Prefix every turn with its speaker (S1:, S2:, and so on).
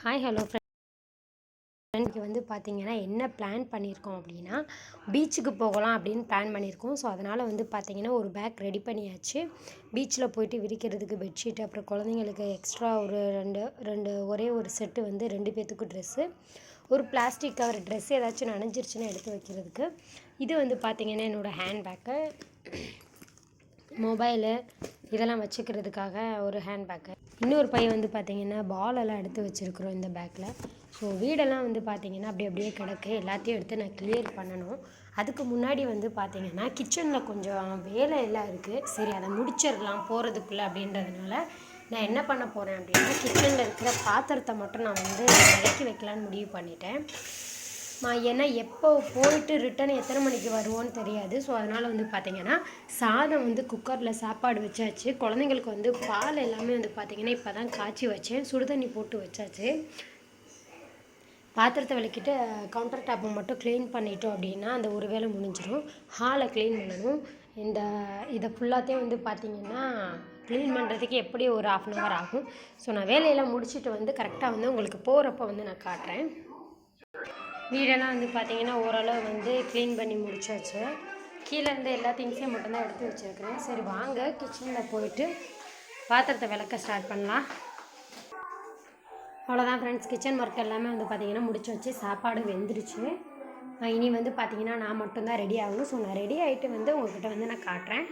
S1: Hi hello friend வந்து பார்த்தீங்கன்னா என்ன பிளான் பண்ணியிருக்கோம் அப்படின்னா பீச்சுக்கு போகலாம் அப்படின்னு பிளான் பண்ணியிருக்கோம். ஸோ அதனால் வந்து பார்த்தீங்கன்னா ஒரு பேக் ரெடி பண்ணியாச்சு. பீச்சில் போயிட்டு விரிக்கிறதுக்கு பெட்ஷீட், அப்புறம் குழந்தைங்களுக்கு எக்ஸ்ட்ரா ஒரு ரெண்டு ரெண்டு ஒரே ஒரு செட்டு வந்து 2 பேர்த்துக்கு ட்ரெஸ்ஸு, ஒரு பிளாஸ்டிக் கவர் ட்ரெஸ் ஏதாச்சும் நனைஞ்சிருச்சுன்னா எடுத்து வைக்கிறதுக்கு. இது வந்து பார்த்திங்கன்னா என்னோடய ஹேண்ட் பேக்கு, மொபைலு இதெல்லாம் வச்சுக்கிறதுக்காக ஒரு ஹேண்ட் பேக்கு. இன்னொரு பை வந்து பார்த்திங்கன்னா பாலெல்லாம் எடுத்து வச்சுருக்குறோம் இந்த பேக்கில். ஸோ வீடெல்லாம் வந்து பார்த்திங்கன்னா அப்படியே கிடக்கு. எல்லாத்தையும் எடுத்து நான் கிளியர் பண்ணணும். அதுக்கு முன்னாடி வந்து பார்த்திங்கன்னா கிச்சனில் கொஞ்சம் வேலை எல்லாம் இருக்குது. சரி அதை முடிச்சிடலாம் போகிறதுக்குள்ளே அப்படின்றதுனால நான் என்ன பண்ண போகிறேன் அப்படின்னா கிச்சனில் இருக்கிற பாத்திரத்தை மட்டும் நான் வந்து இறக்கி வைக்கலான்னு முடிவு பண்ணிட்டேன். ஏன்னா எப்போ போயிட்டு ரிட்டன் எத்தனை மணிக்கு வருவோன்னு தெரியாது. ஸோ அதனால் வந்து பார்த்திங்கன்னா சாதம் வந்து குக்கரில் சாப்பாடு வச்சாச்சு. குழந்தைங்களுக்கு வந்து பால் எல்லாமே வந்து பார்த்திங்கன்னா இப்போ தான் காய்ச்சி வச்சேன். சுடுதண்ணி போட்டு வச்சாச்சு. பாத்திரத்தை விளக்கிட்டு கவுண்டர் டாப்பை மட்டும் க்ளீன் பண்ணிட்டோம் அப்படின்னா அந்த ஒரு வேளை முடிஞ்சிடும். ஹாலை க்ளீன் பண்ணணும். இதை ஃபுல்லாத்தையும் வந்து பார்த்திங்கன்னா க்ளீன் பண்ணுறதுக்கு எப்படி ஒரு 1/2 hour ஆகும். ஸோ நான் வேலையெல்லாம் முடிச்சுட்டு வந்து கரெக்டாக வந்து உங்களுக்கு போகிறப்ப வந்து நான் காட்டுறேன். வீடெல்லாம் வந்து பார்த்திங்கன்னா ஓரளவு வந்து க்ளீன் பண்ணி முடிச்சாச்சு. கீழே இருந்து எல்லா திங்ஸையும் மட்டும்தான் எடுத்து வச்சுருக்கிறேன். சரி வாங்க கிச்சனில் போயிட்டு பாத்திரத்தை விளக்க ஸ்டார்ட் பண்ணலாம். அவ்வளோதான் ஃப்ரெண்ட்ஸ், கிச்சன் ஒர்க் எல்லாமே வந்து பார்த்திங்கன்னா முடிச்சு வச்சு சாப்பாடு வெந்துருச்சு. இனி வந்து பார்த்திங்கன்னா நான் மட்டும்தான் ரெடி ஆகணும். ஸோ நான் ரெடி ஆகிட்டு வந்து உங்கள்கிட்ட வந்து நான் காட்டுறேன்.